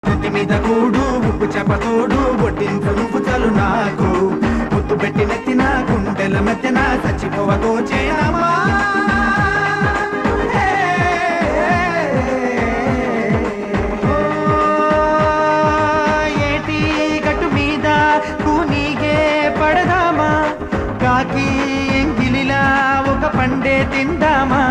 నెత్తి మీద కూడు ఉప్పు చెప్పతోడు బొట్టింపు నువ్వు చలు నాకు ముద్దు పెట్టి నెత్తిన గుండెల మెత్తిన చచ్చిపోవతో చేయనమ్మా ఏటి గట్టు మీద కూనీగే పడదామా కాకి ఎంగిలిలా ఒక పండే తిందామా